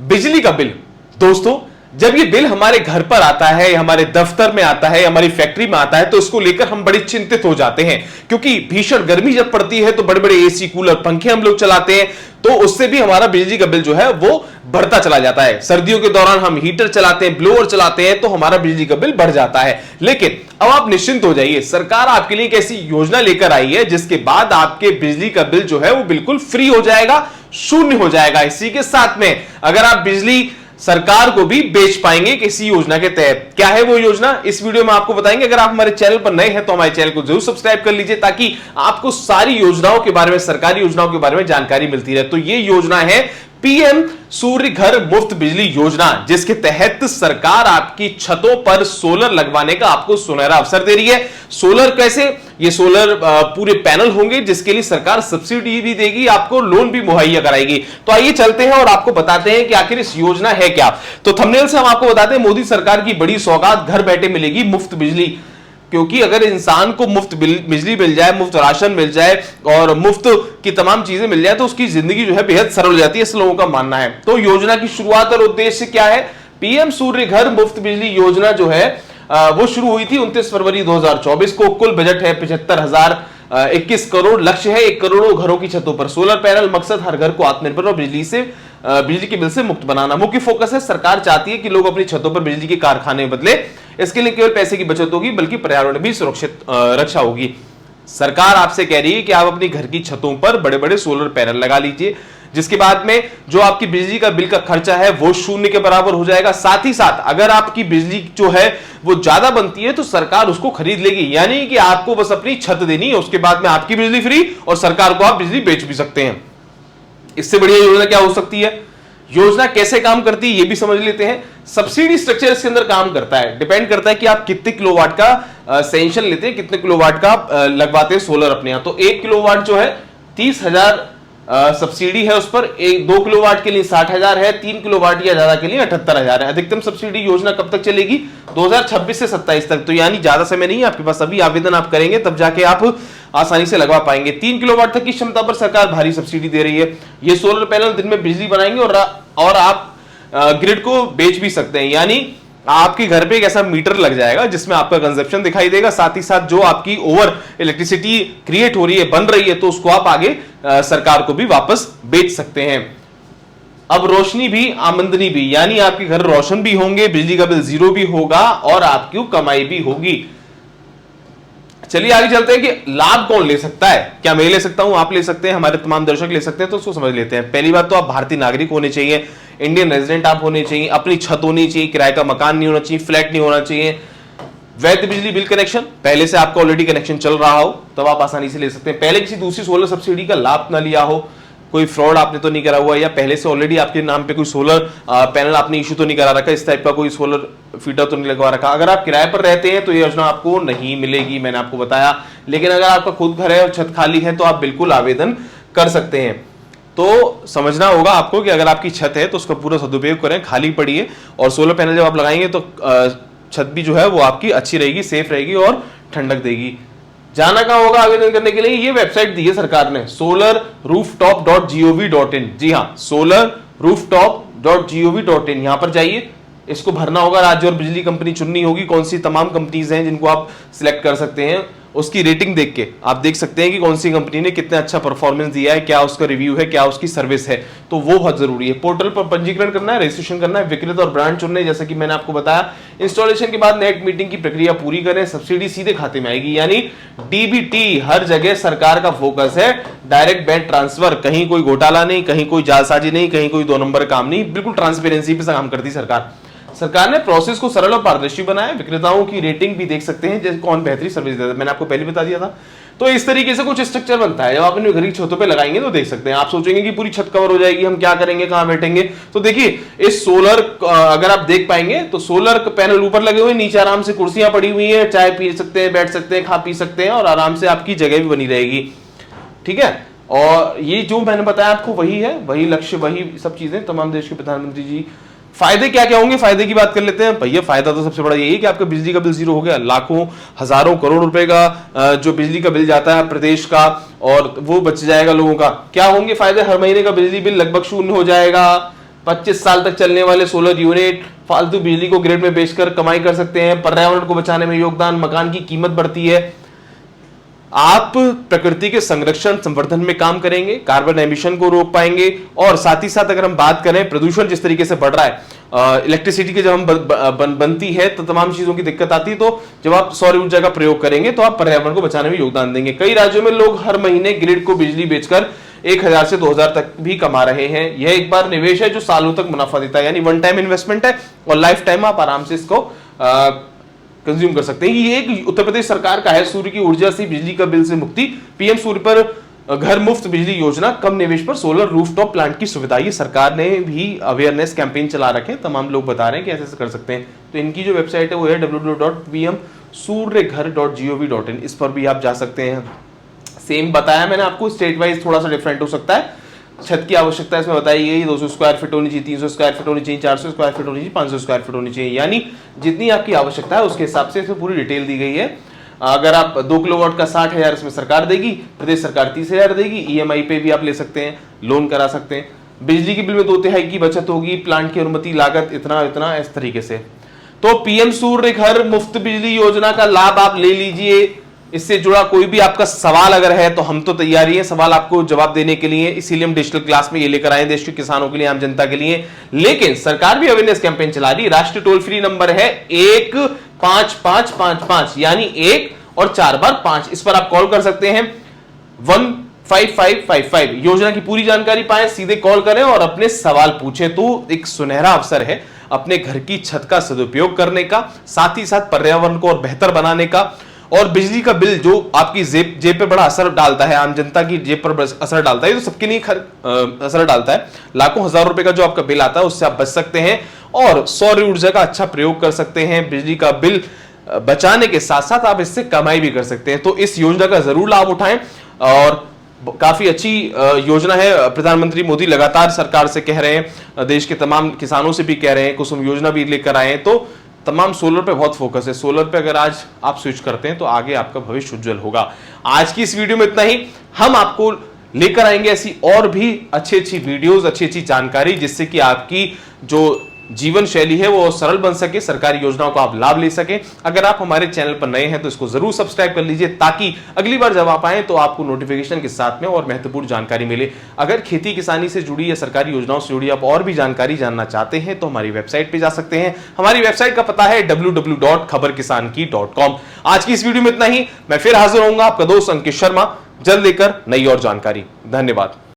बिजली का बिल। दोस्तों, जब ये बिल हमारे घर पर आता है, हमारे दफ्तर में आता है, हमारी फैक्ट्री में आता है, तो इसको लेकर हम बड़े चिंतित हो जाते हैं, क्योंकि भीषण गर्मी जब पड़ती है तो बड़े बड़े एसी, कूलर, पंखे हम लोग चलाते हैं, तो उससे भी हमारा बिजली का बिल जो है वो बढ़ता चला जाता है। सर्दियों के दौरान हम हीटर चलाते हैं, ब्लोअर चलाते हैं, तो हमारा बिजली का बिल बढ़ जाता है। लेकिन अब आप निश्चिंत हो जाइए, सरकार आपके लिए एक ऐसी योजना लेकर आई है जिसके बाद आपके बिजली का बिल जो है वो बिल्कुल फ्री हो जाएगा, शून्य हो जाएगा। इसी के साथ में अगर आप बिजली सरकार को भी बेच पाएंगे किसी योजना के तहत। क्या है वो योजना, इस वीडियो में आपको बताएंगे। अगर आप हमारे चैनल पर नए हैं तो हमारे चैनल को जरूर सब्सक्राइब कर लीजिए, ताकि आपको सारी योजनाओं के बारे में, सरकारी योजनाओं के बारे में जानकारी मिलती रहे। तो ये योजना है पीएम सूर्य घर मुफ्त बिजली योजना, जिसके तहत सरकार आपकी छतों पर सोलर लगवाने का आपको सुनहरा अवसर दे रही है। सोलर कैसे, ये सोलर पूरे पैनल होंगे जिसके लिए सरकार सब्सिडी भी देगी, आपको लोन भी मुहैया कराएगी। तो आइए चलते हैं और आपको बताते हैं कि आखिर इस योजना है क्या। तो थंबनेल से हम आपको बताते हैं, मोदी सरकार की बड़ी सौगात, घर बैठे मिलेगी मुफ्त बिजली। क्योंकि अगर इंसान को मुफ्त बिजली मिल जाए, मुफ्त राशन मिल जाए और मुफ्त की तमाम चीजें मिल जाए, तो उसकी जिंदगी जो है बेहद सरल हो जाती है, ऐसे लोगों का मानना है। तो योजना की शुरुआत और उद्देश्य क्या है? पीएम सूर्य घर मुफ्त बिजली योजना जो है वो शुरू हुई थी 29 फरवरी 2024 को। कुल बजट है 75,021 करोड़। लक्ष्य है 1 करोड़ घरों की छतों पर सोलर पैनल। मकसद हर घर को आत्मनिर्भर और बिजली के बिल से मुक्त बनाना। मुख्य फोकस है, सरकार चाहती है कि लोग अपनी छतों पर बिजली के कारखाने बदले। इसके लिए केवल पैसे की बचत होगी, बल्कि पर्यावरण भी सुरक्षित रक्षा होगी। सरकार आपसे कह रही है कि आप अपनी घर की छतों पर बड़े बड़े सोलर पैनल लगा लीजिए, जिसके बाद में जो आपकी बिजली का बिल का खर्चा है वो शून्य के बराबर हो जाएगा। साथ ही साथ अगर आपकी बिजली जो है वो ज्यादा बनती है तो सरकार उसको खरीद लेगी, यानी कि आपको बस अपनी छत देनी है, उसके बाद में आपकी बिजली फ्री और सरकार को आप बिजली बेच भी सकते हैं। इससे बढ़िया योजना क्या हो सकती है? योजना कैसे काम करती है ये भी समझ लेते हैं। सब्सिडी स्ट्रक्चर इसके अंदर काम करता है, डिपेंड करता है कि आप कितने किलोवाट का सैंक्शन लेते हैं, कितने किलोवाट का लगवाते हैं सोलर अपने यहां। तो 1 किलोवाट जो है 30,000 सब्सिडी है उस पर। 2 किलोवाट के लिए 60,000 है, 3 किलोवाट या ज्यादा के लिए 78,000 है। अधिकतम सब्सिडी योजना कब तक चलेगी? 2026 से 27 तक। तो यानी ज्यादा समय नहीं है आपके पास, अभी आवेदन आप करेंगे तब जाके आप आसानी से लगवा पाएंगे। 3 किलोवाट तक की क्षमता पर सरकार भारी सब्सिडी दे रही है। ये सोलर पैनल दिन में बिजली बनाएंगे और आप ग्रिड को बेच भी सकते हैं, यानी आपके घर पे एक ऐसा मीटर लग जाएगा जिसमें आपका कंजप्शन दिखाई देगा। साथ ही साथ जो आपकी ओवर इलेक्ट्रिसिटी क्रिएट हो रही है, बन रही है, तो उसको आप आगे सरकार को भी वापस बेच सकते हैं। अब रोशनी भी आमदनी भी, यानी आपके घर रोशन भी होंगे, बिजली का बिल जीरो भी होगा और आपकी कमाई भी होगी। चलिए आगे चलते हैं कि लाभ कौन ले सकता है। क्या मैं ले सकता हूं, आप ले सकते हैं, हमारे तमाम दर्शक ले सकते हैं। तो उसको समझ लेते हैं। पहली बात तो आप भारतीय नागरिक होने चाहिए, इंडियन रेजिडेंट आप होने चाहिए, अपनी छत होनी चाहिए, किराए का मकान नहीं होना चाहिए, फ्लैट नहीं होना चाहिए, वैध बिजली बिल कनेक्शन, पहले से आपका ऑलरेडी कनेक्शन चल रहा हो, तब आप आसानी से ले सकते हैं। पहले किसी दूसरी सोलर सब्सिडी का लाभ ना लिया हो, कोई फ्रॉड आपने तो नहीं करा हुआ, या पहले से ऑलरेडी आपके नाम पे कोई सोलर पैनल आपने इशू तो नहीं करा रखा, इस टाइप का कोई सोलर फीटर तो नहीं लगवा रखा। अगर आप किराए पर रहते हैं तो ये योजना आपको नहीं मिलेगी, मैंने आपको बताया। लेकिन अगर आपका खुद घर है और छत खाली है तो आप बिल्कुल आवेदन कर सकते हैं। तो समझना होगा आपको कि अगर आपकी छत है तो उसका पूरा सदुपयोग करें, खाली पड़ी है, और सोलर पैनल जब आप लगाएंगे तो छत भी जो है वो आपकी अच्छी रहेगी, सेफ रहेगी और ठंडक देगी। जाना कहां होगा आवेदन करने के लिए? ये वेबसाइट दी है सरकार ने, solarrooftop.gov.in। जी हाँ, solarrooftop.gov.in, यहां पर जाइए, इसको भरना होगा, राज्य और बिजली कंपनी चुननी होगी, कौन सी तमाम कंपनीज हैं जिनको आप सिलेक्ट कर सकते हैं। उसकी रेटिंग देख के आप देख सकते हैं कि कौन सी कंपनी ने कितना अच्छा परफॉर्मेंस दिया है, क्या उसका रिव्यू है, क्या उसकी सर्विस है, तो वो बहुत जरूरी है। पोर्टल पर पंजीकरण करना है, रजिस्ट्रेशन करना है, विक्रेता और ब्रांड चुनने, जैसा कि मैंने आपको बताया। इंस्टॉलेशन के बाद नेट मीटिंग की प्रक्रिया पूरी करें, सब्सिडी सीधे खाते में आएगी, यानी डीबीटी। हर जगह सरकार का फोकस है डायरेक्ट बैंक ट्रांसफर, कहीं कोई घोटाला नहीं, कहीं कोई जालसाजी नहीं, कहीं कोई 2 नंबर काम नहीं, बिल्कुल ट्रांसपेरेंसी पे काम करती सरकार। सरकार ने प्रोसेस को सरल और पारदर्शी बनाया। विक्रेताओं की रेटिंग भी देख सकते हैं, जैसे कौन बेहतरीन सर्विस देता है, मैंने आपको पहले बता दिया था। तो इस तरीके से कुछ स्ट्रक्चर बनता है। जब आप अपने घर की छतों पे लगाएंगे तो देख सकते हैं। आप सोचेंगे कि पूरी छत कवर हो जाएगी, हम क्या करेंगे, कहां बैठेंगे? तो देखिए, इस सोलर अगर आप देख पाएंगे तो सोलर पैनल ऊपर लगे हुए, नीचे आराम से कुर्सियां पड़ी हुई है, चाय पी सकते हैं, बैठ सकते हैं, खा पी सकते हैं, और आराम से आपकी जगह भी बनी रहेगी। ठीक है, और ये जो मैंने बताया आपको वही है, वही लक्ष्य, वही सब चीजें तमाम देश के प्रधानमंत्री जी। फायदे क्या क्या होंगे, फायदे की बात कर लेते हैं। भैया फायदा तो सबसे बड़ा यही है कि आपका बिजली का बिल जीरो हो गया। लाखों हजारों करोड़ रुपए का जो बिजली का बिल जाता है प्रदेश का, और वो बच जाएगा लोगों का। क्या होंगे फायदे? हर महीने का बिजली बिल लगभग शून्य हो जाएगा। 25 साल तक चलने वाले सोलर यूनिट, फालतू बिजली को ग्रिड में बेचकर कमाई कर सकते हैं, पर्यावरण को बचाने में योगदान, मकान की कीमत बढ़ती है। आप प्रकृति के संरक्षण संवर्धन में काम करेंगे, कार्बन एमिशन को रोक पाएंगे, और साथ ही साथ अगर हम बात करें प्रदूषण जिस तरीके से बढ़ रहा है, इलेक्ट्रिसिटी की जब हम बनती है तो तमाम चीजों की दिक्कत आती है, तो जब आप सौर ऊर्जा का प्रयोग करेंगे तो आप पर्यावरण को बचाने में योगदान देंगे। कई राज्यों में लोग हर महीने ग्रिड को बिजली बेचकर 1000 से 2000 तक भी कमा रहे हैं। यह एक बार निवेश है जो सालों तक मुनाफा देता है, यानी वन टाइम इन्वेस्टमेंट है और लाइफ टाइम आप आराम से इसको कंज्यूम कर सकते हैं। ये एक उत्तर प्रदेश सरकार का है, सूर्य की ऊर्जा से बिजली का बिल से मुक्ति, पीएम सूर्य पर घर मुफ्त बिजली योजना, कम निवेश पर सोलर रूफटॉप प्लांट की सुविधा। ये सरकार ने भी अवेयरनेस कैंपेन चला रखे हैं, तमाम लोग बता रहे हैं कि ऐसे कर सकते हैं। तो इनकी जो वेबसाइट है वो है www.pmsuryaghar.gov.in, इस पर भी आप जा सकते हैं। सेम बताया मैंने आपको, स्टेट वाइज थोड़ा सा डिफरेंट हो सकता है। छत की आवश्यकता इसमें बताई गई 200 स्क्वायर फीट होनी चाहिए, 300 स्क्वायर फीट होनी चाहिए, 400 स्क्वायर फीट होनी चाहिए, 500 स्क्वायर फीट होनी चाहिए, यानी जितनी आपकी आवश्यकता है उसके हिसाब से इसमें पूरी डिटेल दी गई है। अगर आप 2 किलोवाट का 60,000 इसमें सरकार देगी, प्रदेश सरकार 30,000 देगी, ईएमआई पे भी आप ले सकते हैं, लोन करा सकते हैं। बिजली के बिल में 2/3 की बचत होगी, प्लांट की अनुमति लागत इतना इतना, इस तरीके से। तो पीएम सूर्य घर मुफ्त बिजली योजना का लाभ आप ले लीजिए। इससे जुड़ा कोई भी आपका सवाल अगर है तो हम तो तैयार ही हैं सवाल आपको जवाब देने के लिए, इसीलिए हम डिजिटल क्लास में ये लेकर आए देश के किसानों के लिए, आम जनता के लिए। लेकिन सरकार भी अवेयरनेस कैंपेन चला रही है। राष्ट्रीय टोल फ्री नंबर है 15555, यानी 1 और 4 बार 5, इस पर आप कॉल कर सकते हैं। 15555 योजना की पूरी जानकारी पाएं, सीधे कॉल करें और अपने सवाल पूछें। तो एक सुनहरा अवसर है अपने घर की छत का सदुपयोग करने का, साथ ही साथ पर्यावरण को और बेहतर बनाने का। और बिजली का बिल जो आपकी जेब पे बड़ा असर डालता है, आम जनता की जेब पर असर डालता है, तो सबके लिए असर डालता है। लाखों हजारों रुपए का जो आपका बिल आता है उससे आप बच सकते हैं और सौर ऊर्जा का अच्छा प्रयोग कर सकते हैं। बिजली का बिल बचाने के साथ साथ आप इससे कमाई भी कर सकते हैं। तो इस योजना का जरूर लाभ उठाएं, और काफी अच्छी योजना है। प्रधानमंत्री मोदी लगातार सरकार से कह रहे हैं, देश के तमाम किसानों से भी कह रहे हैं, कुसुम योजना भी लेकर आए हैं। तो तमाम सोलर पे बहुत फोकस है। सोलर पे अगर आज आप स्विच करते हैं तो आगे आपका भविष्य उज्जवल होगा। आज की इस वीडियो में इतना ही। हम आपको लेकर आएंगे ऐसी और भी अच्छी वीडियोस, अच्छी जानकारी, जिससे कि आपकी जो जीवन शैली है वो सरल बन सके, सरकारी योजनाओं का आप लाभ ले सके। अगर आप हमारे चैनल पर नए हैं तो इसको जरूर सब्सक्राइब कर लीजिए, ताकि अगली बार जब आप आए तो आपको नोटिफिकेशन के साथ में और महत्वपूर्ण जानकारी मिले। अगर खेती किसानी से जुड़ी या सरकारी योजनाओं से जुड़ी आप और भी जानकारी जानना चाहते हैं तो हमारी वेबसाइट पे जा सकते हैं। हमारी वेबसाइट का पता है www.khabarkisan.com। आज की इस वीडियो में इतना ही। मैं फिर हाजिर होऊंगा, आपका दोस्त अंकित शर्मा, जल्द लेकर नई और जानकारी। धन्यवाद।